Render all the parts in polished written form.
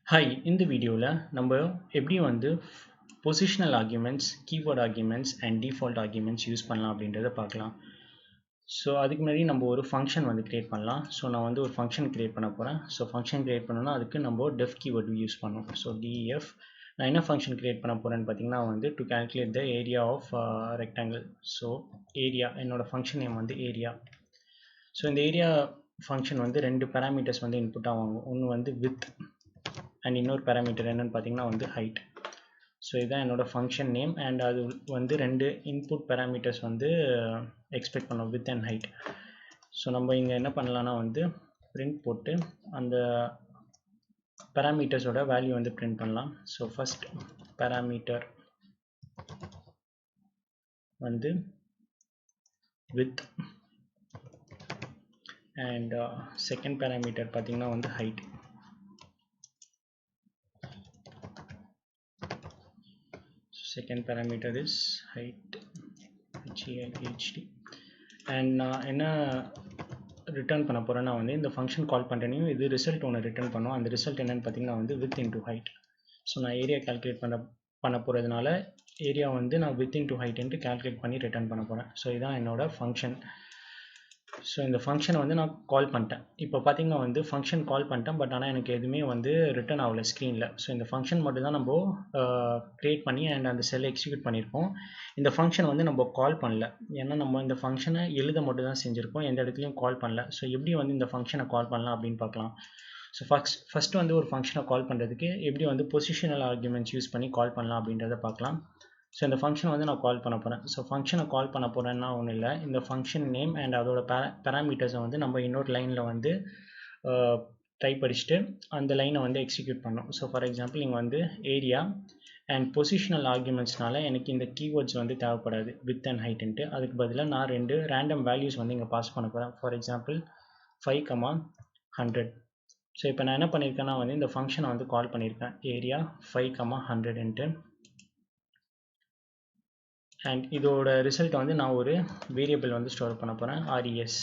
Hi, இந்த வீடியோவில் நம்ம எப்படி வந்து positional arguments, keyword arguments and default arguments use பண்ணலாம் அப்படின்றத பார்க்கலாம். ஸோ அதுக்கு முன்னாடி நம்ம ஒரு ஃபங்க்ஷன் வந்து கிரியேட் பண்ணலாம். ஸோ நான் வந்து ஒரு ஃபங்க்ஷன் கிரியேட் பண்ண போகிறேன். ஸோ ஃபங்க்ஷன் கிரியேட் பண்ணணும்னா அதுக்கு நம்ம டெஃப் கீவேர்டு யூஸ் பண்ணணும். ஸோ def நான் என்ன ஃபங்க்ஷன் கிரியேட் பண்ண போகிறேன்னு பார்த்தீங்கன்னா வந்து to calculate the area of rectangle. So area என்னோட ஃபங்க்ஷன் நேம் வந்து ஏரியா. ஸோ இந்த ஏரியா ஃபங்க்ஷன் வந்து ரெண்டு பேராமீட்டர்ஸ் வந்து இன்புட்டாக வாங்கும். ஒன்று வந்து வித் அண்ட் இன்னொரு பேராமீட்டர் என்னன்னு பார்த்தீங்கன்னா வந்து ஹைட். ஸோ இதுதான் என்னோட ஃபங்க்ஷன் நேம் அண்ட் அது வந்து ரெண்டு இன்புட் பேராமீட்டர்ஸ் வந்து எக்ஸ்பெக்ட் பண்ணோம், வித் அண்ட் ஹைட். ஸோ நம்ம இங்கே என்ன பண்ணலான்னா வந்து பிரிண்ட் போட்டு அந்த பேராமீட்டர்ஸோட வேல்யூ வந்து பிரிண்ட் பண்ணலாம். ஸோ ஃபர்ஸ்ட் பேராமீட்டர் வந்து வித் அண்ட் செகண்ட் பேராமீட்டர் பார்த்தீங்கன்னா வந்து height. Second parameter is height, HEIT. And நான் என்ன ரிட்டர்ன் பண்ண போகிறேன்னா வந்து இந்த ஃபங்க்ஷன் கால் பண்ணுறேனையும் இது ரிசல்ட் ஒன்று ரிட்டர்ன் பண்ணோம். அந்த ரிசல்ட் என்னென்னு பார்த்தீங்கன்னா வந்து வித் இன்டூ ஹைட். ஸோ நான் ஏரியா கால்குலேட் பண்ண போகிறதுனால ஏரியா வந்து நான் வித் இன்டூ ஹைட்ன்ட்டு கால்குலேட் பண்ணி ரிட்டர்ன் பண்ண போகிறேன். ஸோ இதுதான் என்னோட ஃபங்க்ஷன். ஸோ இந்த ஃபங்க்ஷனை வந்து நான் கால் பண்ணிட்டேன். இப்போ பார்த்தீங்கன்னா வந்து ஃபங்க்ஷன் கால் பண்ணிட்டேன், பட் ஆனால் எனக்கு எதுவுமே வந்து ரிட்டர்ன் ஆகலை ஸ்க்ரீனில். ஸோ இந்த ஃபங்க்ஷன் மட்டும் தான் நம்ம க்ரியேட் பண்ணி அண்ட் அந்த செல்லை எக்ஸிக்யூட் பண்ணியிருக்கோம். இந்த ஃபங்க்ஷன் வந்து நம்ம கால் பண்ணல, ஏன்னா நம்ம இந்த ஃபங்க்ஷனை எழுத மட்டும் தான் செஞ்சுருக்கோம், எந்த இடத்துலையும் கால் பண்ணல. ஸோ எப்படி வந்து இந்த ஃபங்க்ஷனை கால் பண்ணலாம் அப்படின்னு பார்க்கலாம். ஸோ ஃபஸ்ட்டு வந்து ஒரு ஃபங்க்ஷனை கால் பண்ணுறதுக்கு எப்படி வந்து பொசிஷனல் ஆர்குமெண்ட்ஸ் யூஸ் பண்ணி கால் பண்ணலாம் அப்படின்றத பார்க்கலாம். ஸோ இந்த ஃபங்க்ஷனை வந்து நான் கால் பண்ண போகிறேன். ஸோ ஃபங்க்ஷனை கால் பண்ண போகிறேன்னா ஒன்றும் இல்லை, இந்த ஃபங்க்ஷன் நேம் அண்ட் அதோட பேராமீட்டர்ஸை வந்து நம்ம இன்னொரு லைனில் வந்து டைப் அடிச்சுட்டு அந்த லைனை வந்து எக்ஸிக்யூட் பண்ணோம். ஸோ ஃபார் எக்ஸாம்பிள் இங்கே வந்து ஏரியா அண்ட் பொசிஷனல் ஆர்குமெண்ட்ஸ்னால எனக்கு இந்த கீவேர்ட்ஸ் வந்து தேவைப்படாது வித் அண்ட் ஹைட்டுன்ட்டு. அதுக்கு பதிலாக நான் ரெண்டு ரேண்டம் வேல்யூஸ் வந்து இங்கே பாஸ் பண்ண போகிறேன். For example 5,100. ஸோ இப்போ நான் என்ன பண்ணியிருக்கேன்னா வந்து இந்த ஃபங்க்ஷனை வந்து கால் பண்ணியிருக்கேன் ஏரியா 5,100ன்ட்டு. அண்ட் இதோட ரிசல்ட் வந்து நான் ஒரு வேரியபிள் வந்து ஸ்டோர் பண்ண போகிறேன் res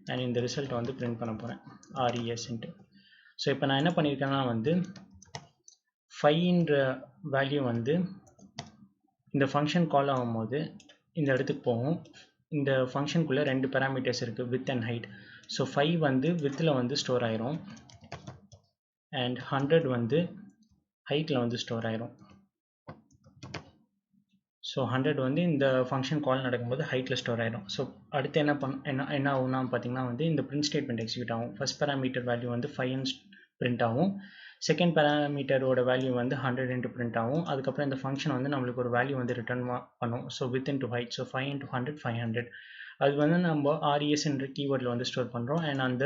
அண்ட் இந்த ரிசல்ட்டை வந்து பிரிண்ட் பண்ண போகிறேன் resன்ட்டு. ஸோ இப்போ நான் என்ன பண்ணியிருக்கேன்னா வந்து 5ன்ற வேல்யூ வந்து இந்த ஃபங்க்ஷன் கால் ஆகும்போது இந்த இடத்துக்கு போகும். இந்த ஃபங்க்ஷனுக்குள்ளே ரெண்டு பேராமீட்டர்ஸ் இருக்குது, வித் அண்ட் ஹைட். ஸோ 5 வந்து வித்தில் வந்து ஸ்டோர் ஆயிரும் அண்ட் 100 வந்து ஹைட்டில் வந்து ஸ்டோர் ஆயிரும். ஸோ 100 வந்து இந்த ஃபங்க்ஷன் கால் நடக்கும்போது ஹைட்டில் ஸ்டோர் ஆகிடும். ஸோ அடுத்து என்ன ஆகும்னா பார்த்தீங்கன்னா வந்து இந்த பிரிண்ட் ஸ்டேட்மெண்ட் எக்ஸிக்யூட் ஆகும். ஃபர்ஸ்ட் பேராமீட்டர் வேல்யூ வந்து 5 பிரிண்ட் ஆகும், செகண்ட் பேராமீட்டரோட வேல்யூ வந்து 100 பிரிண்ட் ஆகும். அதுக்கப்புறம் இந்த ஃபங்க்ஷன் வந்து நம்மளுக்கு ஒரு வேல்யூ வந்து ரிட்டர்ன் பண்ணும். So width into height. So 5 × 100 500. அது வந்து நம்ம resன்ற கீவேர்டில் வந்து ஸ்டோர் பண்ணுறோம் அண்ட் அந்த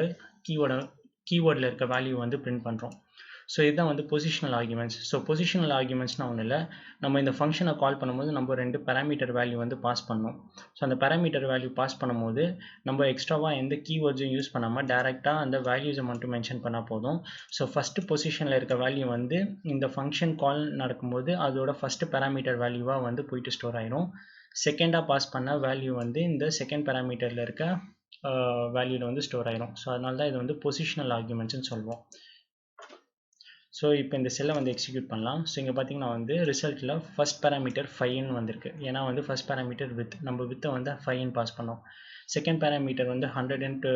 கீவேர்டில் இருக்க வேல்யூ வந்து பிரிண்ட் பண்ணுறோம். ஸோ இதுதான் வந்து பொசிஷனல் ஆர்குமெண்ட்ஸ். ஸோ பொசிஷனல் ஆர்குமெண்ட்ஸ்னால் ஒன்றும் இல்லை, நம்ம இந்த ஃபங்க்ஷனை கால் பண்ணும்போது நம்ம ரெண்டு பேராமீட்டர் வேல்யூ வந்து பாஸ் பண்ணோம். ஸோ அந்த பேராமீட்டர் வேல்யூ பாஸ் பண்ணும்போது நம்ம எக்ஸ்ட்ராவாக எந்த கீவேர்ட்ஸும் யூஸ் பண்ணாமல் டேரெக்டாக அந்த வேல்யூஸை மட்டும் மென்ஷன் பண்ணால் போதும். ஸோ ஃபஸ்ட்டு பொசிஷனில் இருக்க வேல்யூ வந்து இந்த ஃபங்க்ஷன் கால் நடக்கும்போது அதோட ஃபஸ்ட்டு பேராமீட்டர் வேல்யூவாக வந்து போயிட்டு ஸ்டோர் ஆயிரும். செகண்டாக பாஸ் பண்ண வேல்யூ வந்து இந்த செகண்ட் பேராமீட்டரில் இருக்க வேல்யூவில் வந்து ஸ்டோர் ஆயிரும். ஸோ அதனால தான் இது வந்து பொசிஷனல் ஆர்குமெண்ட்ஸ்னு சொல்லுவோம். ஸோ இப்போ இந்த செல்லை வந்து எக்ஸிக்யூட் பண்ணலாம். ஸோ இங்கே பார்த்தீங்கன்னா வந்து ரிசல்ட்டில் ஃபஸ்ட் பேராமீட்டர் 5ன்னு வந்திருக்கு, ஏன்னா வந்து ஃபஸ்ட் பேராமீட்டர் வித், நம்ம வித்தை வந்து 5ன்னு பாஸ் பண்ணோம். செகண்ட் பேராமீட்டர் வந்து 100ன்ட்டு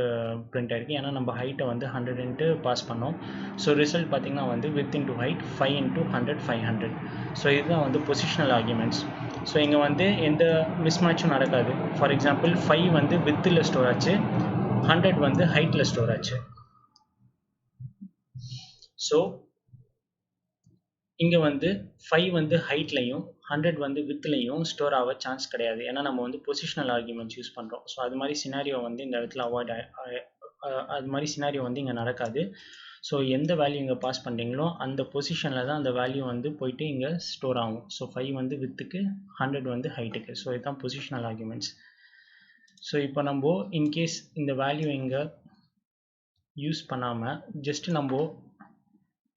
பிரிண்ட் ஆயிருக்கு, ஏன்னா நம்ம ஹைட்டை வந்து 100ன்ட்டு பாஸ் பண்ணோம். ஸோ ரிசல்ட் பார்த்தீங்கன்னா வந்து வித் இன்டூ ஹைட் 5 × 100 500. ஸோ இதுதான் வந்து பொசிஷனல் ஆர்குமெண்ட்ஸ். ஸோ இங்கே வந்து எந்த மிஸ்மேட்சும் நடக்காது. ஃபார் எக்ஸாம்பிள் 5 வந்து வித்தில் ஸ்டோர் ஆச்சு, 100 வந்து ஹைட்டில் ஸ்டோர் ஆச்சு. ஸோ இங்கே வந்து 5 வந்து ஹைட்லையும் 100 வந்து வித்லையும் ஸ்டோர் ஆக சான்ஸ் கிடையாது, ஏன்னா நம்ம வந்து பொசிஷனல் ஆர்குமெண்ட்ஸ் யூஸ் பண்ணுறோம். ஸோ அது மாதிரி சினாரியோ வந்து இந்த இடத்துல அது மாதிரி சினாரியோ வந்து இங்கே நடக்காது. ஸோ எந்த வேல்யூ இங்கே பாஸ் பண்ணுறீங்களோ அந்த பொசிஷனில் தான் அந்த வேல்யூ வந்து போயிட்டு இங்கே ஸ்டோர் ஆகும். ஸோ 5 வந்து வித்துக்கு, 100 வந்து ஹைட்டுக்கு. ஸோ இதுதான் பொசிஷனல் ஆர்குமெண்ட்ஸ். ஸோ இப்போ நம்ம இன்கேஸ் இந்த வேல்யூ இங்கே யூஸ் பண்ணாமல் ஜஸ்ட் நம்ம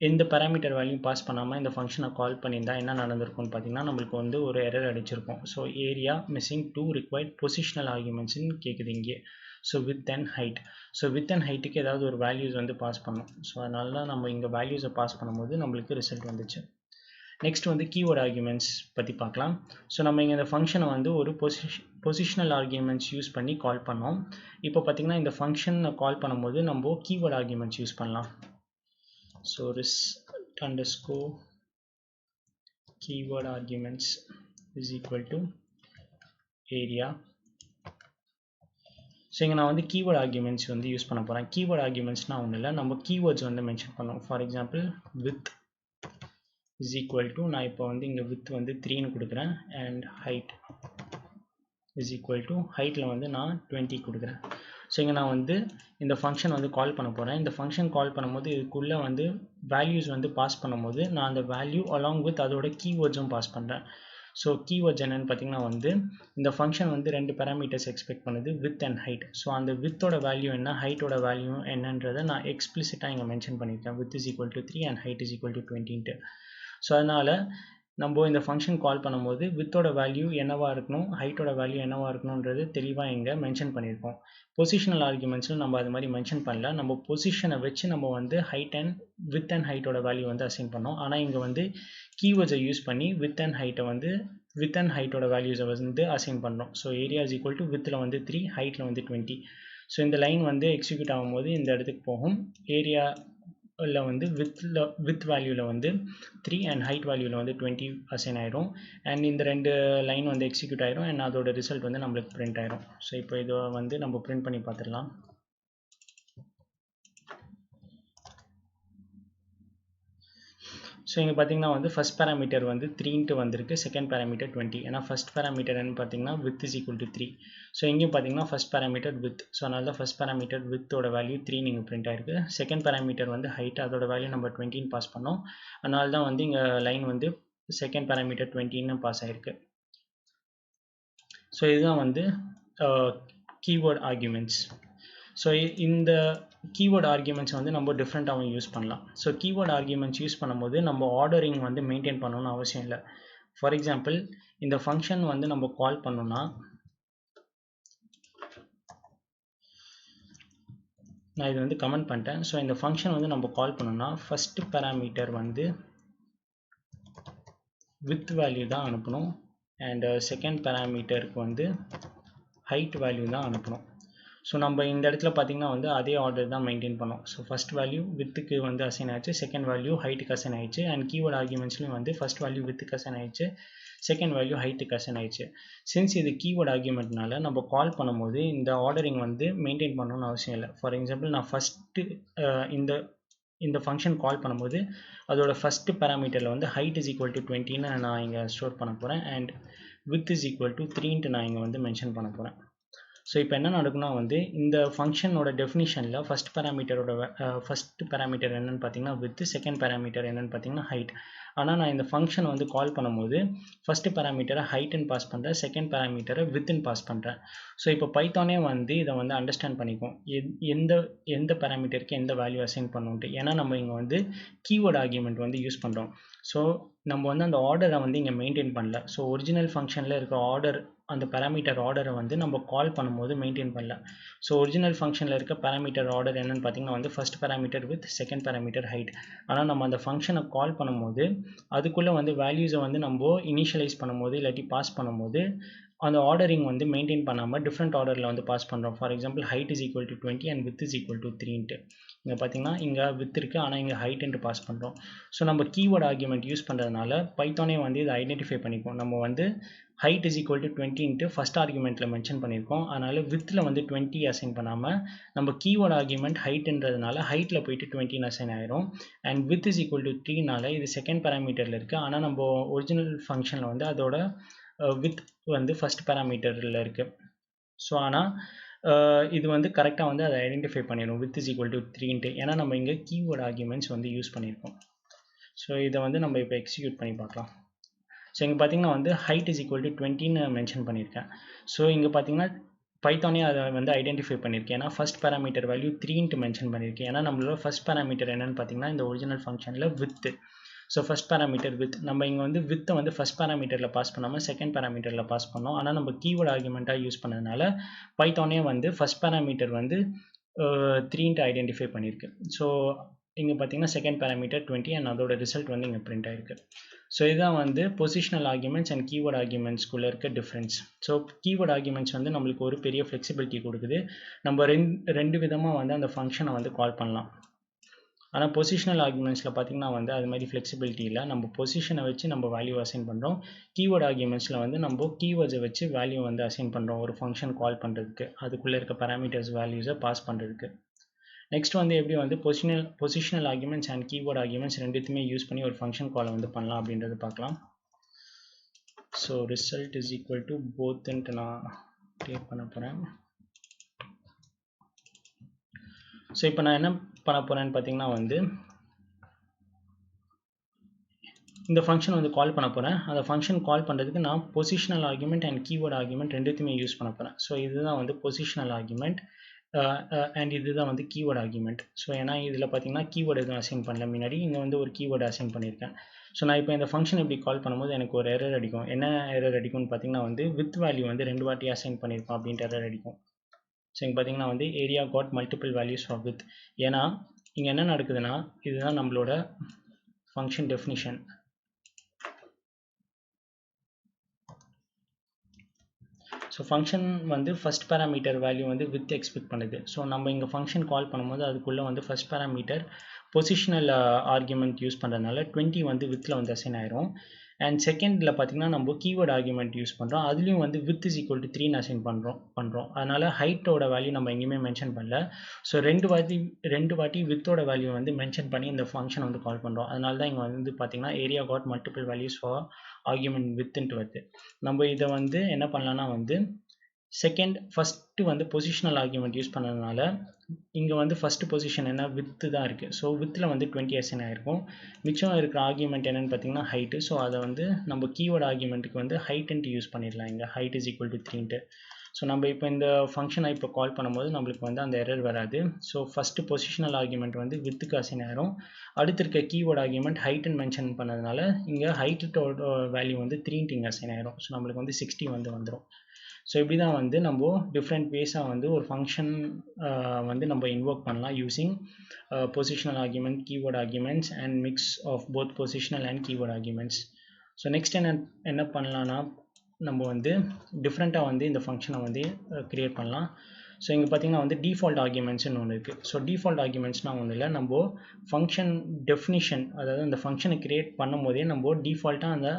எந்த பேராமீட்டர் வேல்யூ பாஸ் பண்ணாமல் இந்த ஃபங்க்ஷனை கால் பண்ணியிருந்தா என்ன நடந்திருக்கும்னு பார்த்தீங்கன்னா நம்மளுக்கு வந்து ஒரு எரர் அடிச்சிருக்கும். So area missing 2 required positional ஆர்குமெண்ட்ஸ்ன்னு கேட்குது இங்கே. So width and height. So width and ஹைட்டுக்கு ஏதாவது ஒரு வேல்யூஸ் வந்து பாஸ் பண்ணணும். ஸோ அதனால தான் நம்ம இங்கே வேல்யூஸை பாஸ் பண்ணும்போது நம்மளுக்கு ரிசல்ட் வந்துச்சு. நெக்ஸ்ட் வந்து கீவேர்ட் ஆர்குமெண்ட்ஸ் பற்றி பார்க்கலாம். ஸோ நம்ம இங்கே இந்த ஃபங்க்ஷனை வந்து ஒரு பொசிஷனல் ஆர்குமெண்ட்ஸ் யூஸ் பண்ணி கால் பண்ணோம். இப்போ பார்த்தீங்கன்னா இந்த ஃபங்க்ஷனை கால் பண்ணும்போது நம்ம கீவேர்ட் ஆர்குமெண்ட்ஸ் யூஸ் பண்ணலாம். So result underscore keyword arguments is equal to area. So இங்கே நான் வந்து கீவேர்ட் ஆர்குமெண்ட்ஸ் வந்து யூஸ் பண்ண போகிறேன். கீவேர்ட் ஆர்குமெண்ட்ஸ்னால் ஒன்றும் இல்லை, நம்ம கீவேர்ட்ஸ் வந்து மென்ஷன் பண்ணோம். For example width is equal to, நான் இப்போ வந்து இங்கே வித் வந்து 3ன்னு கொடுக்குறேன், and height is equal to, ஹைட்டில் வந்து நான் 20 கொடுக்குறேன். ஸோ இங்கே நான் வந்து இந்த ஃபங்க்ஷன் வந்து கால் பண்ண போகிறேன். இந்த ஃபங்க்ஷன் கால் பண்ணும்போது இதுக்குள்ளே வந்து வேல்யூஸ் வந்து பாஸ் பண்ணும்போது நான் அந்த வேல்யூ அலாங் வித் அதோட கீவேர்ட்ஸும் பாஸ் பண்ணுறேன். ஸோ கீவேர்ட்ஸ் என்னென்னு பார்த்தீங்கன்னா வந்து இந்த ஃபங்க்ஷன் வந்து 2 பேராமீட்டர்ஸ் எக்ஸ்பெக்ட் பண்ணுது, வித் அண்ட் ஹைட். ஸோ அந்த வித்தோட வேல்யூ என்ன, ஹைட்டோட வேல்யூ என்னன்றதை நான் எக்ஸ்பிளிசிட்டாக இங்கே மென்ஷன் பண்ணியிருக்கேன். Width is equal to 3 and height is equal to 20. So அதனால் நம்ம இந்த ஃபங்க்ஷன் கால் பண்ணும்போது வித்தோட வேல்யூ என்னவாக இருக்கணும், ஹைட்டோட வேல்யூ என்னவாக இருக்கணுன்றது தெளிவாக இங்கே மென்ஷன் பண்ணியிருக்கோம். பொசிஷனல் ஆர்குமெண்ட்ஸில் நம்ம அது மாதிரி மென்ஷன் பண்ணல. நம்ம பொசிஷனை வச்சு நம்ம வந்து ஹைட் அண்ட் வித் அண்ட் ஹைட்டோட வேல்யூ வந்து அசைன் பண்ணோம். ஆனால் இங்கே வந்து கீவேர்ட்ஸை யூஸ் பண்ணி வித் அண்ட் ஹைட்டோட வேல்யூஸை வந்து அசைன் பண்ணுறோம். So area is equal to வித்தில் வந்து 3, ஹைட்டில் வந்து 20. ஸோ இந்த லைன் வந்து எக்ஸிக்யூட் ஆகும்போது இந்த இடத்துக்கு போகும். ஏரியா வந்து வித் வேல்யூவில் வந்து 3 அண்ட் ஹைட் வேல்யூவில் வந்து 20 அசைன் ஆயிரும். அண்ட் இந்த 2 லைன் வந்து எக்ஸிக்யூட் ஆயிரும் அண்ட் அதோட ரிசல்ட் வந்து நம்மளுக்கு பிரிண்ட் ஆயிரும். ஸோ இப்போ இதை வந்து நம்ம பிரிண்ட் பண்ணி பார்த்துடலாம். ஸோ இங்கே பார்த்தீங்கன்னா வந்து ஃபஸ்ட் பேராமீட்டர் வந்து 3ன்ட்டு வந்திருக்கு, செகண்ட் பேராமீட்டர் 20. ஏன்னா ஃபஸ்ட் பேராமீட்டர் என்ன பார்த்தீங்கன்னா with is equal to 3. So இங்கேயும் பார்த்தீங்கன்னா ஃபஸ்ட் பேராமீட்டர் வித். ஸோ அதனால தான் ஃபஸ்ட் பேராமீட்டர் வித்தோட வேல்யூ 3 நீங்கள் பிரிண்ட் ஆயிருக்கு. செகண்ட் பேராமீட்டர் வந்து ஹைட், அதோட வேல்யூ நம்ம 20ன்னு பாஸ் பண்ணோம். அதனால தான் வந்து இங்கே லைன் வந்து செகண்ட் பேராமீட்டர் 20ன்னு பாஸ் ஆயிருக்கு. ஸோ இதுதான் வந்து கீவேர்ட் ஆர்குமெண்ட்ஸ். ஸோ இந்த கீவேர்ட் ஆர்குமெண்ட்ஸ் வந்து நம்ம டிஃப்ரெண்ட்டாகவும் யூஸ் பண்ணலாம். ஸோ கீவேர்ட் ஆர்குமெண்ட்ஸ் யூஸ் பண்ணும்போது நம்ம ஆர்டரிங் வந்து மெயின்டைன் பண்ணணும்னு அவசியம் இல்லை. ஃபார் எக்ஸாம்பிள் இந்த ஃபங்க்ஷன் வந்து நம்ம கால் பண்ணோம்னா, நான் இது வந்து கமெண்ட் பண்ணிட்டேன். ஸோ இந்த ஃபங்க்ஷன் வந்து நம்ம கால் பண்ணோம்னா ஃபஸ்ட்டு பேராமீட்டர் வந்து வித் வேல்யூ தான் அனுப்பணும் அண்ட் செகண்ட் பேராமீட்டருக்கு வந்து ஹைட் வேல்யூ தான் அனுப்பணும். ஸோ நம்ம இந்த இடத்துல பார்த்தீங்கன்னா வந்து அதே ஆர்டர் தான் மெயின்டைன் பண்ணோம். ஸோ ஃபஸ்ட் வேல்யூ வித்துக்கு வந்து அசைன் ஆயிடுச்சு, செகண்ட் வேல்யூ ஹைட்டுக்கு அசைன் ஆயிடுச்சு, அண்ட் கீவேர்ட் ஆர்குமெண்ட்ஸ்லையும் வந்து ஃபஸ்ட் வேல்யூ வித்துக்கு அசைன் ஆயிடுச்சு, செகண்ட் வேல்யூ ஹைட்டுக்கு அசைன் ஆயிடுச்சு. சின்ஸ் இது கீவேர்ட் ஆர்குமெண்ட்னால நம்ம கால் பண்ணும்போது இந்த ஆர்டரிங் வந்து மெயின்டைன் பண்ணணும்னு அவசியம் இல்லை. ஃபார் எக்ஸாம்பிள் நான் ஃபஸ்ட்டு இந்த ஃபங்க்ஷன் கால் பண்ணும்போது அதோட ஃபஸ்ட்டு பேராமீட்டரில் வந்து ஹைட் இஸ் ஈக்குவல் டு 20ன்னு நான் இங்கே ஸ்டோர் பண்ண போகிறேன் and width is equal to 3ன்ட்டு நான் இங்கே வந்து மென்ஷன் பண்ண போகிறேன். ஸோ இப்போ என்ன நடக்குன்னா வந்து இந்த ஃபங்க்ஷனோட டெஃபினிஷனில் ஃபஸ்ட் பேராமீட்டர் என்னென்னு பார்த்தீங்கன்னா வித், செகண்ட் பேராமீட்டர் என்னென்னு பார்த்தீங்கன்னா ஹைட். ஆனால் நான் இந்த ஃபங்க்ஷன் வந்து கால் பண்ணும்போது ஃபஸ்ட்டு பேராமீட்டரை ஹைட்டுன்னு பாஸ் பண்ணுறேன், செகண்ட் பேராமீட்டரை வித்துன்னு பாஸ் பண்ணுறேன். ஸோ இப்போ பைத்தானே வந்து இதை வந்து அண்டர்ஸ்டாண்ட் பண்ணிக்கும் எந்த பேராமீட்டருக்கு எந்த வேல்யூ அசைன் பண்ணுன்ட்டு. ஏன்னா நம்ம இங்கே வந்து கீவேர்ட் ஆர்குமெண்ட் வந்து யூஸ் பண்ணுறோம். ஸோ நம்ம வந்து அந்த ஆர்டரை வந்து இங்கே மெயின்டைன் பண்ணல. ஸோ ஒரிஜினல் ஃபங்க்ஷனில் இருக்க ஆர்டர், அந்த பேராமீட்டர் ஆர்டரை வந்து நம்ம கால் பண்ணும்போது மெயின்டைன் பண்ணல. ஸோ ஒரிஜினல் ஃபங்க்ஷனில் இருக்க பேராமீட்டர் ஆர்டர் என்னென்னு பார்த்தீங்கன்னா வந்து first parameter width, second parameter height. ஆனால் நம்ம அந்த ஃபங்க்ஷனை கால் பண்ணும்போது அதுக்குள்ளே வந்து வேல்யூஸை வந்து நம்ம இனிஷியலைஸ் பண்ணும்போது இல்லாட்டி பாஸ் பண்ணும்போது அந்த ஆர்டரிங் வந்து மெயின்டைன் பண்ணாமல் டிஃப்ரெண்ட் ஆர்டரில் வந்து பாஸ் பண்ணுறோம். For example height is equal to 20 and width is equal to 3ன்ட்டு. இங்கே பார்த்தீங்கன்னா இங்கே வித் இருக்குது ஆனால் இங்கே ஹைட்டுன்ட்டு பாஸ் பண்ணுறோம். ஸோ நம்ம கீவேர்ட் ஆர்குமெண்ட் யூஸ் பண்ணுறதுனால பைத்தானே வந்து இதை ஐடென்டிஃபை பண்ணிப்போம். நம்ம வந்து ஹைட் இஸ் ஈக்குவல் டு 20ன்ட்டு ஃபஸ்ட் ஆர்குமெண்ட்டில் மென்ஷன் பண்ணியிருக்கோம். அதனால் வித்தில் வந்து 20 அசைன் பண்ணாமல் நம்ம கீவேர்ட் ஆர்குமெண்ட் ஹைட்டுன்றதுனால ஹைட்டில் போயிட்டு 20 அசைன் ஆயிரும். And width is equal to 3னால இது செகண்ட் பேராமீட்டரில் இருக்குது. ஆனால் நம்ம ஒரிஜினல் ஃபங்க்ஷனில் வந்து அதோட வித் வந்து ஃபஸ்ட் பேராமீட்டரில் இருக்குது. ஸோ ஆனால் இது வந்து கரெக்டாக வந்து அதை ஐடென்டிஃபை பண்ணிடும் வித் இஸ் ஈக்குவல் டு 3ன்ட்டு. ஏன்னா நம்ம இங்கே கீவேர்ட் ஆர்குமெண்ட்ஸ் வந்து யூஸ் பண்ணியிருக்கோம். ஸோ இதை வந்து நம்ம இப்போ எக்ஸிக்யூட் பண்ணி பார்க்கலாம். ஸோ இங்கே பார்த்தீங்கன்னா வந்து ஹைட் இஸ் ஈக்குவல் டு 20ன்னு மென்ஷன் பண்ணியிருக்கேன். ஸோ இங்கே பார்த்தீங்கன்னா பைத்தானே அதை வந்து ஐடென்டிஃபை பண்ணியிருக்கேன். ஏன்னா ஃபஸ்ட் பேராமீட்டர் வேல்யூ 3ன்ட்டு மென்ஷன் பண்ணியிருக்கேன். ஏன்னா நம்மளோட ஃபஸ்ட் பேராமீட்டர் என்னென்னு பார்த்தீங்கன்னா இந்த ஒரிஜினல் ஃபங்க்ஷனில் with. So first parameter with நம்ம இங்கே வந்து வித்தை வந்து ஃபஸ்ட் பேராமீட்டரில் பாஸ் பண்ணாமல் செகண்ட் பேராமீட்டரில் பாஸ் பண்ணோம். ஆனால் நம்ம கீவேர்ட் ஆர்குமெண்ட்டாக யூஸ் பண்ணதுனால பைத்தானே வந்து ஃபஸ்ட் பேராமீட்டர் வந்து 3ன்ட்டு ஐடென்டிஃபை பண்ணியிருக்கு. ஸோ இங்கே பார்த்தீங்கன்னா செகண்ட் பேராமீட்டர் 20 அண்ட் அதோட ரிசல்ட் வந்து இங்கே பிரிண்ட் ஆயிருக்கு. ஸோ இதுதான் வந்து பொசிஷனல் ஆர்குமெண்ட்ஸ் அண்ட் கீவேர்ட் ஆர்குமெண்ட்ஸ்குள்ளே இருக்க டிஃப்ரென்ஸ். ஸோ கீவேர்ட் ஆர்குமெண்ட்ஸ் வந்து நம்மளுக்கு ஒரு பெரிய ஃப்ளெக்சிபிலிட்டி கொடுக்குது. நம்ம ரெண்டு விதமாக வந்து அந்த ஃபங்க்ஷனை வந்து கால் பண்ணலாம். ஆனால் பொசிஷனல் ஆர்குமெண்ட்ஸில் பார்த்தீங்கன்னா வந்து அது மாதிரி ஃப்ளெக்சிபிலிட்டி இல்லை. நம்ம பொசிஷனை வச்சு நம்ம வேல்யூ அசைன் பண்ணுறோம். கீவேர்ட் ஆர்குமெண்ட்ஸில் வந்து நம்ம கீவேர்ட்ஸை வச்சு வேல்யூ வந்து அசைன் பண்ணுறோம் ஒரு ஃபங்க்ஷன் கால் பண்ணுறதுக்கு, அதுக்குள்ளே இருக்க பேராமீட்டர்ஸ் வேல்யூஸை பாஸ் பண்ணுறதுக்கு. நெக்ஸ்ட் வந்து எப்படி வந்து positional arguments and keyword arguments ரெண்டுத்தையுமே யூஸ் பண்ணி ஒரு ஃபங்க்ஷன் காலை வந்து பண்ணலாம் அப்படின்றது பார்க்கலாம். So result is equal to போத்ன்ட்டு நான் கிரியேட் பண்ண போகிறேன். ஸோ இப்போ நான் என்ன பண்ண போகிறேன்னு பார்த்தீங்கன்னா வந்து இந்த ஃபங்க்ஷன் வந்து கால் பண்ண போகிறேன். அந்த ஃபங்க்ஷன் கால் பண்ணுறதுக்கு நான் positional argument and keyword argument ரெண்டுத்தையுமே யூஸ் பண்ண போகிறேன். ஸோ இதுதான் வந்து பொசிஷனல் ஆர்குமெண்ட் அண்ட் இதுதான் வந்து கீவேர்ட் ஆர்குமெண்ட். ஸோ ஏன்னா இதில் பார்த்தீங்கன்னா கீவேர்டு எதுவும் அசைன் பண்ணல, முன்னாடி இங்கே வந்து ஒரு கீவேர்டு அசைன் பண்ணியிருக்கேன். ஸோ நான் இப்போ இந்த ஃபங்க்ஷன் இப்படி கால் பண்ணும்போது எனக்கு ஒரு எரர் அடிக்கும். என்ன எரர் அடிக்கும்னு பார்த்தீங்கன்னா வந்து வித் வேல்யூ வந்து 2 வாட்டி அசைன் பண்ணியிருக்கோம் அப்படின்ட்டு எரர் அடிக்கும். ஸோ இங்கே பார்த்தீங்கன்னா வந்து area got multiple values of width. ஏன்னா இங்கே என்ன நடக்குதுன்னா இதுதான் நம்மளோட ஃபங்க்ஷன் டெஃபினிஷன். ஸோ ஃபங்க்ஷன் வந்து ஃபஸ்ட் பேராமீட்டர் வேல்யூ வந்து வித் எக்ஸ்பெக்ட் பண்ணுது. ஸோ நம்ம இங்கே ஃபங்க்ஷன் கால் பண்ணும்போது அதுக்குள்ளே வந்து first parameter positional argument use பண்ணுறதுனால 20 வந்து வித்தில் வந்து அசைன் ஆயிரும். அண்ட் செகண்டில் பார்த்தீங்கன்னா நம்ம கீவேர்ட் ஆர்குமெண்ட் யூஸ் பண்ணுறோம், அதுலேயும் வந்து with is equal to 3 assign பண்ணுறோம். அதனால் ஹைட்டோட வேல்யூ நம்ம எங்கேயுமே மென்ஷன் பண்ணல. ஸோ ரெண்டு வாட்டி வித்தோட வேல்யூ வந்து மென்ஷன் பண்ணி இந்த ஃபங்க்ஷன் வந்து கால் பண்ணுறோம். அதனால தான் இங்கே வந்து பார்த்தீங்கன்னா area got multiple values for argument வித்துன்ட்டு வருது. நம்ம இதை வந்து என்ன பண்ணலான்னா வந்து ஃபஸ்ட்டு வந்து பொசிஷனல் ஆர்குமெண்ட் யூஸ் பண்ணதுனால இங்கே வந்து ஃபஸ்ட்டு பொசிஷன் என்ன வித்து தான் இருக்குது. ஸோ வித்தில் வந்து 20 அசைன் ஆகிருக்கும். மிச்சம் இருக்கிற ஆர்குமெண்ட் என்னென்னு பார்த்தீங்கன்னா ஹைட்டு. ஸோ அதை வந்து நம்ம கீவேர்ட் ஆர்குமெண்ட்டுக்கு வந்து ஹைட்டுன்ட்டு யூஸ் பண்ணிடலாம். இங்கே ஹைட் இஸ் ஈக்குவல் டு 3ன்ட்டு. ஸோ நம்ம இப்போ இந்த ஃபங்க்ஷனை இப்போ கால் பண்ணும்போது நம்மளுக்கு வந்து அந்த எரர் வராது. ஸோ ஃபஸ்ட்டு பொசிஷனல் ஆர்குமெண்ட் வந்து வித்துக்கு அசைன் ஆகிரும். அடுத்து இருக்க கீவேர்ட் ஆர்குமெண்ட் ஹைட்டுன்னு மென்ஷன் பண்ணதுனால இங்கே ஹைட்டோட வேல்யூ வந்து 3ன்ட்டு இங்கே அசைன் ஆகிரும். ஸோ நம்மளுக்கு வந்து 60 வந்துடும். ஸோ இப்படி தான் வந்து நம்ம டிஃப்ரெண்ட் வேஸாக வந்து ஒரு ஃபங்க்ஷன் வந்து நம்ம இன்வோக் பண்ணலாம் using positional argument, keyword arguments and mix of both positional and keyword arguments. So next என்ன பண்ணலான்னா நம்ம வந்து டிஃப்ரெண்ட்டாக வந்து இந்த ஃபங்க்ஷனை வந்து க்ரியேட் பண்ணலாம். ஸோ இங்கே பார்த்தீங்கன்னா வந்து டிஃபால்ட் ஆர்குமெண்ட்ஸ்னு ஒன்று இருக்குது. ஸோ டிஃபால்ட் ஆர்குமெண்ட்ஸ்னால் ஒன்றும் இல்லை, நம்ம ஃபங்க்ஷன் டெஃபினிஷன், அதாவது அந்த ஃபங்க்ஷனை க்ரியேட் பண்ணும் போதே நம்ம டிஃபால்ட்டாக அந்த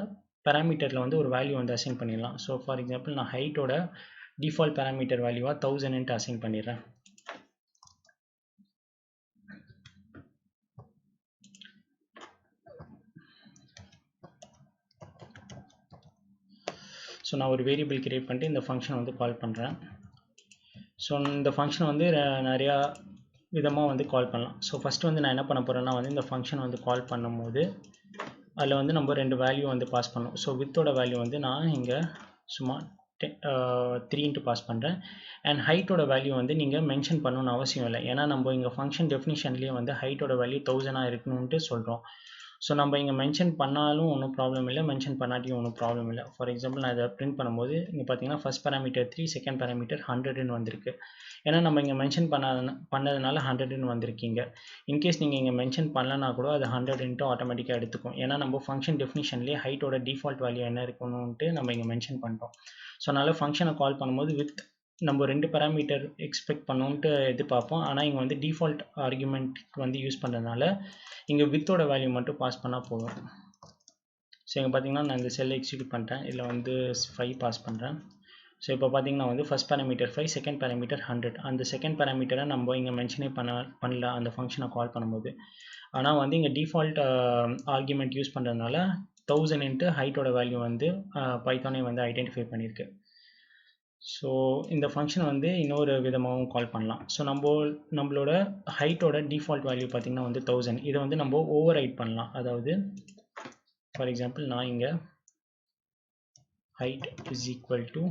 பேராமீட்டரில் வந்து ஒரு வேல்யூ வந்து அசைன் பண்ணிடலாம். ஸோ ஃபார் எக்ஸாம்பிள் நான் ஹைட்டோட டிஃபால்ட் பேராமீட்டர் வேல்யூவாக 1000 அசைன் பண்ணிடுறேன். ஸோ நான் ஒரு வேரியபிள் கிரியேட் பண்ணிட்டு இந்த ஃபங்க்ஷனை வந்து கால் பண்ணுறேன். ஸோ இந்த ஃபங்க்ஷனை வந்து நிறையா விதமாக வந்து கால் பண்ணலாம். ஸோ ஃபஸ்ட்டு வந்து நான் என்ன பண்ண போகிறேன்னா வந்து இந்த ஃபங்க்ஷன் வந்து கால் பண்ணும்போது அதில் வந்து நம்ம 2 வேல்யூ வந்து பாஸ் பண்ணோம். ஸோ வித்தோட வேல்யூ வந்து நான் இங்கே சும்மா 3 பாஸ் பண்ணுறேன். அண்ட் ஹைட்டோட வேல்யூ வந்து நீங்கள் மென்ஷன் பண்ணணும்னு அவசியம் இல்லை. ஏன்னா நம்ம இங்கே ஃபங்க்ஷன் டெஃபினிஷன்லேயே வந்து ஹைட்டோட வேல்யூ 1000 இருக்கணும்ன்ட்டு சொல்கிறோம். ஸோ நம்ம இங்கே மென்ஷன் பண்ணாலும் ஒன்றும் ப்ராப்ளம் இல்லை, மென்ஷன் பண்ணாட்டியும் ஒன்றும் ப்ராப்ளம் இல்லை. ஃபார் எக்ஸாம்பிள் நான் இதை பிரிண்ட் பண்ணும்போது இங்கே பார்த்தீங்கன்னா ஃபஸ்ட் பேராமீட்டர் 3, செகண்ட் பேராமீட்டர் 100ன்னு வந்திருக்கு. ஏன்னா நம்ம இங்கே மென்ஷன் பண்ணதுனால 100ன்னு வந்திருக்கீங்க. இன்கேஸ் நீங்கள் இங்கே மென்ஷன் பண்ணலன்னா கூட அது 100ன்ட்டு ஆட்டோமேட்டிக்காக எடுத்துக்கும். ஏன்னா நம்ம ஃபங்க்ஷன் டெஃபினிஷன்லேயே ஹைட்டோட டிஃபால்ட் வேல்யூ என்ன இருக்கணும்ன்ட்டு நம்ம இங்கே மென்ஷன் பண்ணுறோம். ஸோ அதனால் ஃபங்க்ஷனை கால் பண்ணும்போது வித் நம்ம 2 பேராமீட்டர் எக்ஸ்பெக்ட் பண்ணோன்ட்டு எதிர்பார்ப்போம். ஆனால் இங்கே வந்து டிஃபால்ட் ஆர்குமெண்ட்டுக்கு வந்து யூஸ் பண்ணுறதுனால இங்கே வித்தோட வேல்யூ மட்டும் பாஸ் பண்ணால் போதும். ஸோ இங்கே பார்த்தீங்கன்னா நான் இந்த செல்லை எக்ஸிக்யூட் பண்ணிட்டேன். இதில் வந்து 5 பாஸ் பண்ணுறேன். ஸோ இப்போ பார்த்தீங்கன்னா வந்து ஃபஸ்ட் பேராமீட்டர் 5, செகண்ட் பேராமீட்டர் 100. அந்த செகண்ட் பேராமீட்டரை நம்ம இங்கே மென்ஷனே பண்ணல அந்த ஃபங்க்ஷனை கால் பண்ணும்போது. ஆனால் வந்து இங்கே டிஃபால்ட் ஆர்குமெண்ட் யூஸ் பண்ணுறதுனால 1000 ஹைட்டோட வேல்யூ வந்து பைத்தானே வந்து ஐடென்டிஃபை பண்ணியிருக்கு. ஸோ இந்த ஃபங்க்ஷனை வந்து இன்னொரு விதமாகவும் கால் பண்ணலாம். ஸோ நம்மளோட ஹைட்டோட டிஃபால்ட் வேல்யூ பார்த்திங்கன்னா வந்து 1000. இதை வந்து நம்ம ஓவர் ரைட் பண்ணலாம். அதாவது ஃபார் எக்ஸாம்பிள் நான் இங்கே height is equal to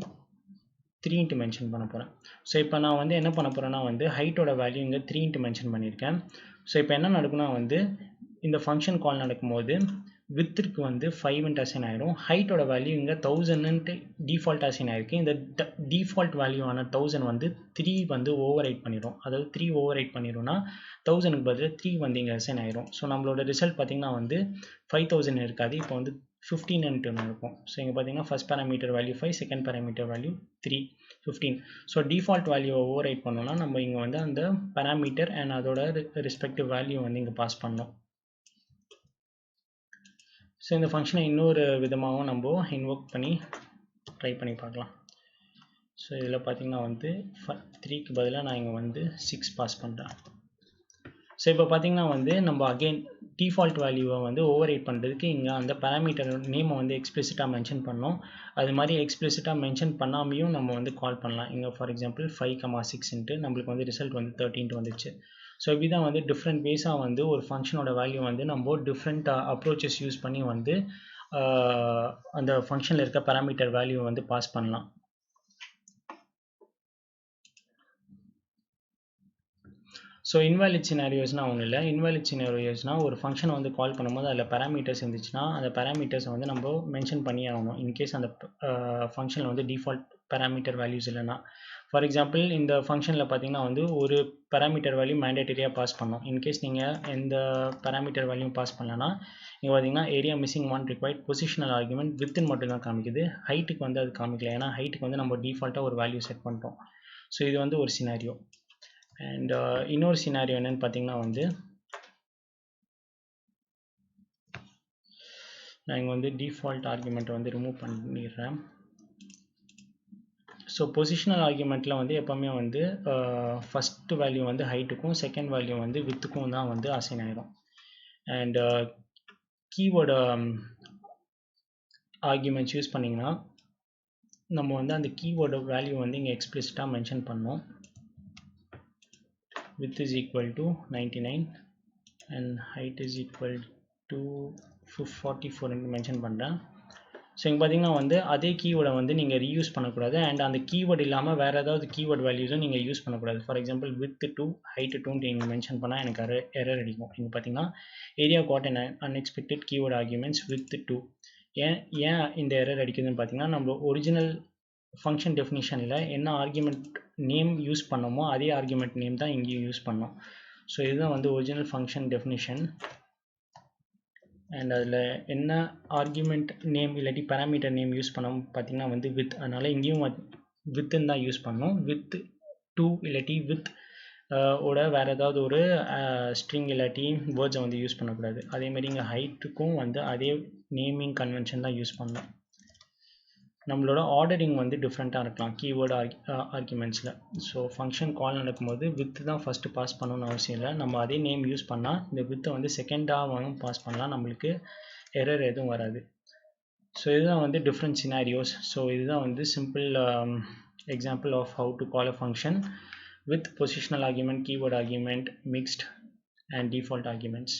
3 mention பண்ண போகிறேன். ஸோ இப்போ நான் வந்து என்ன பண்ண போகிறேன்னா வந்து ஹைட்டோட வேல்யூ இங்கே 3 மென்ஷன் பண்ணியிருக்கேன். ஸோ இப்போ என்ன நடக்குன்னா வந்து இந்த ஃபங்க்ஷன் கால் நடக்கும்போது வித்துக்கு வந்து 5 அசைன் ஆயிரும், ஹைட்டோட வேல்யூ இங்கே 1000 டிஃபால்ட் அசைன் ஆயிருக்கு. இந்த டிஃபால்ட் வேல்யூவான 1000 வந்து 3 வந்து ஓவர் ரைட் பண்ணிடும். அதாவது 3 ஓவர் ரைட் பண்ணிடும்னா 1000க்கு பதில் 3 வந்து இங்கே அசைன் ஆயிரும். ஸோ நம்மளோட ரிசல்ட் பார்த்தீங்கன்னா வந்து 5000 இருக்காது, இப்போ வந்து 15 இருக்கும். ஸோ இங்கே பார்த்தீங்கன்னா first parameter value 5, second parameter value 3, 15. So default வேல்யூவை ஓவர் ரைட் பண்ணோம்னா நம்ம இங்கே வந்து அந்த பேராமீட்டர் அண்ட் அதோட ரெஸ்பெக்டிவ் வேல்யூ வந்து இங்கே பாஸ் பண்ணோம். ஸோ இந்த ஃபங்க்ஷனை இன்னொரு விதமாகவும் நம்ம இன்வோக் பண்ணி ட்ரை பண்ணி பார்க்கலாம். ஸோ இதில் பார்த்தீங்கன்னா வந்து 3க்கு பதிலாக நான் இங்கே வந்து 6 பாஸ் பண்ணுறேன். ஸோ இப்போ பார்த்தீங்கன்னா வந்து நம்ம அகெயின் டிஃபால்ட் வேல்யூவை வந்து ஓவர் ரைட் பண்ணுறதுக்கு இங்கே அந்த பேராமீட்டர் நேமை வந்து எக்ஸ்பிளிசிட்டாக மென்ஷன் பண்ணோம். அது மாதிரி எக்ஸ்பிளிசிட்டாக மென்ஷன் பண்ணாமையும் நம்ம வந்து கால் பண்ணலாம். இங்கே ஃபார் எக்ஸாம்பிள் 5,6ன்ட்டு நம்மளுக்கு வந்து ரிசல்ட் வந்து 13 வந்துச்சு. ஸோ இப்படி தான் வந்து டிஃப்ரெண்ட் வேஸாக வந்து ஒரு ஃபங்க்ஷனோட வேல்யூ வந்து நம்ம டிஃப்ரெண்ட் அப்ரோச்சஸ் யூஸ் பண்ணி வந்து அந்த ஃபங்க்ஷனில் இருக்க பேராமீட்டர் வேல்யூ வந்து பாஸ் பண்ணலாம். ஸோ இன்வாலிட் சினாரியோஸ்னால் ஒன்றும் இல்லை. இன்வாலிட் சினாரியோஸ்னால் ஒரு ஃபங்க்ஷனை வந்து கால் பண்ணும்போது அதில் பேராமீட்டர்ஸ் இருந்துச்சுன்னா அந்த பேராமீட்டர்ஸை வந்து நம்ம மென்ஷன் பண்ணி ஆகணும். இன்கேஸ் அந்த ஃபங்க்ஷனில் வந்து டிஃபால்ட் பேராமீட்டர் வேல்யூஸ் இல்லைன்னா. ஃபார் எக்ஸாம்பிள் இந்த ஃபங்க்ஷனில் பார்த்தீங்கன்னா வந்து ஒரு பேராமீட்டர் வேல்யூ மேண்டேட்டரியாக பாஸ் பண்ணோம். இன்கேஸ் நீங்கள் எந்த பேராமீட்டர் வேல்யூ பாஸ் பண்ணலன்னா இங்கே பார்த்தீங்கன்னா area missing one required positional argument within மட்டும் தான் காமிக்குது, ஹைட்டுக்கு வந்து அது காமிக்கல. ஏன்னா ஹைட்டுக்கு வந்து நம்ம டிஃபால்ட்டாக ஒரு வேல்யூ செட் பண்ணிட்டோம். ஸோ இது வந்து ஒரு சினாரியோ. அண்ட் இன்னொரு சினாரியோ என்னன்னு பார்த்தீங்கன்னா வந்து நான் இங்கே வந்து டிஃபால்ட் ஆர்குமெண்ட்டை வந்து ரிமூவ் பண்ணிடுறேன். ஸோ பொசிஷனல் ஆர்குமெண்ட்டில் வந்து எப்போவுமே வந்து ஃபஸ்ட்டு வேல்யூ வந்து ஹைட்டுக்கும் செகண்ட் வேல்யூ வந்து வித்துக்கும் தான் வந்து அசைன் ஆகிடும். அண்ட் கீவேர்டு ஆர்குமெண்ட்ஸ் யூஸ் பண்ணிங்கன்னா நம்ம வந்து அந்த கீவேர்டு வேல்யூ வந்து இங்கே எக்ஸ்பிளிசிட்டாக மென்ஷன் பண்ணோம். width is equal to 99 and height is equal to 44 என்று மென்ஷன் பண்ணுறேன். ஸோ இங்கே பார்த்தீங்கன்னா வந்து அதே கீவேர்டை வந்து நீங்கள் ரீயூஸ் பண்ணக்கூடாது. அண்ட் அந்த கீவேர்டு இல்லாமல் வேறு ஏதாவது கீவேர்டு வேல்யூஸும் நீங்கள் யூஸ் பண்ணக்கூடாது. ஃபார் எக்ஸாம்பிள் width 2 height 2 நீங்கள் மென்ஷன் பண்ணால் எனக்கு எரர் அடிக்கும். இங்கே பார்த்தீங்கன்னா area got an unexpected keyword arguments width 2. ஏன் இந்த எரர் அடிக்குதுன்னு பார்த்தீங்கன்னா நம்ம ஒரிஜினல் ஃபங்க்ஷன் டெஃபினிஷனில் என்ன ஆர்குமெண்ட் நேம் யூஸ் பண்ணோமோ அதே ஆர்குமெண்ட் நேம் தான் இங்கேயும் யூஸ் பண்ணோம். ஸோ இதுதான் வந்து ஒரிஜினல் ஃபங்க்ஷன் டெஃபினிஷன். அண்ட் அதில் என்ன ஆர்குமெண்ட் நேம் இல்லாட்டி பேராமீட்டர் நேம் யூஸ் பண்ணோம் பார்த்தீங்கன்னா வந்து வித். அதனால் இங்கேயும் வித்துன்னு தான் யூஸ் பண்ணோம். வித் 2 இல்லாட்டி வித் ஓட வேறு ஏதாவது ஒரு ஸ்ட்ரிங் இல்லாட்டி வேர்ட்ஸை வந்து யூஸ் பண்ணக்கூடாது. அதேமாதிரி இங்கே ஹைட்டுக்கும் வந்து அதே நேமிங் கன்வென்ஷன் தான் யூஸ் பண்ணோம். நம்மளோட ஆர்டரிங் வந்து டிஃப்ரெண்ட்டாக இருக்கலாம் கீவேர்டு ஆர்குமெண்ட்ஸில். ஸோ ஃபங்க்ஷன் கால் நடக்கும்போது வித் தான் ஃபஸ்ட்டு பாஸ் பண்ணணும்னு அவசியம் இல்லை. நம்ம அதே நேம் யூஸ் பண்ணால் இந்த வித்தை வந்து செகண்டாகவும் பாஸ் பண்ணலாம், நம்மளுக்கு எரர் எதுவும் வராது. ஸோ இதுதான் வந்து டிஃப்ரெண்ட் சினாரியோஸ். ஸோ இதுதான் வந்து simple example of how to call a function with positional argument, keyword argument, mixed and default arguments.